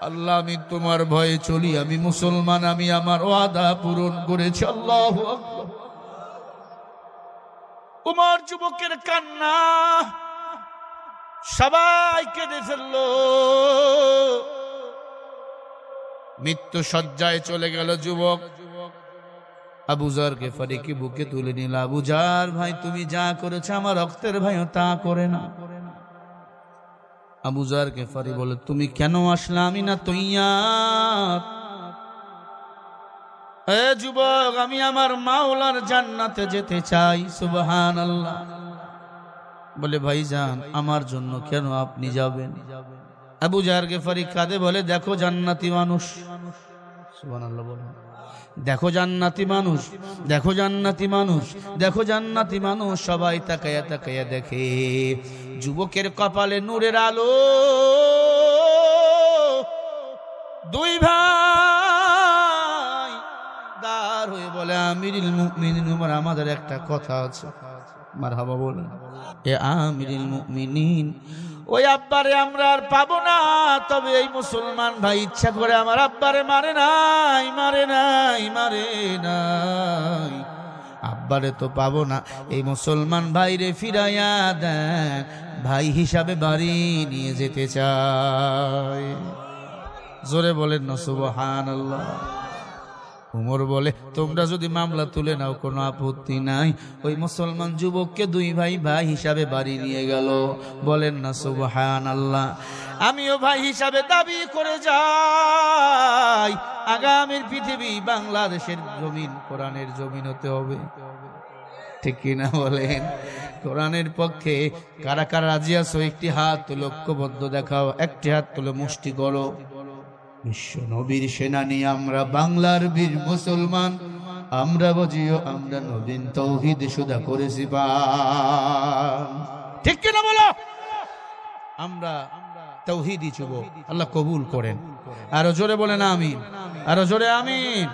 আল্লাহ আমি তোমার ভয়ে চলি, আমি মুসলমান, আমি আমার ওয়াদা পূরণ করেছি। আল্লাহু আকবার। উমর যুবকের কান্না, সবাই কেঁদে ফেলল। মৃত্যু শয্যায় চলে গেল যুবক। আবু যার গিফারিকে বুকে তুলে নিল। আবু যার ভাই, তুমি যা করেছো আমার রক্তের ভাইও তা করে না। আবু যার গিফারি বলে, তুমি কেন আসলে? আমি না তৈয়ার। এ যুবক, আমি আমার মাওলার জান্নাতে যেতে চাই। সুবহানাল্লাহ। বলে, ভাইজান আমার জন্য কেন আপনি যাবেন? আবু যার গিফারি কাঁদে, বলে, দেখো জান্নাতি মানুষ। সুবহানাল্লাহ বলে, দেখো জান্নাতি মানুষ, দেখো জান্নাতি মানুষ, দেখো জান্নাতি মানুষ। সবাই তাকায়া তাকায়া দেখে যুবকের কপালে নূরের আলো। দুই ভাই দাঁড় হয়ে বলে, আমিরুল মুমিনিন উমর, আমাদের একটা কথা আছে। মারহাবা বলেন। এ আমিরুল মুমিনিন, ওই আব্বারে আমরা আর পাবো না, তবে এই মুসলমান ভাই ইচ্ছা করে আমার আব্বারে মারে নাই, মারে নাই, মারে নাই। আব্বারে তো পাবো না, এই মুসলমান ভাইরে ফিরাইয়া দেন, ভাই হিসাবে বাড়ি নিয়ে যেতে চাই। জোরে বলেন না সুবহানাল্লাহ। উমর বলে, তোমরা যদি মামলা তুলে নাও কোনো আপত্তি নাই। ওই মুসলমান যুবককে দুই ভাই ভাই হিসাবে বাড়ি নিয়ে গেল। বলেন না সুবহানাল্লাহ। আমিও ভাই হিসাবে দাবি করে যাই, আগামীর পৃথিবী বাংলাদেশের জমিন কোরআনের জমিন হতে হবে। ঠিক কিনা বলেন? কোরআনের পক্ষে কারা কারা রাজি আছো? একটি হাত তুলে ঐক্যবদ্ধ দেখাও, একটি হাত তুলে মুষ্টি করো। বিশ্ব নবীর সেনানী আমরা, বাংলার বীর মুসলমান আমরা, বুঝিও আমরা নবীন তৌহিদ সুদা করেছি পান। ঠিক কিনা বলো? আমরা তৌহিদি যুবক, আল্লাহ কবুল করেন। আরো জোরে বলেন আমিন, আরো জোরে আমিন।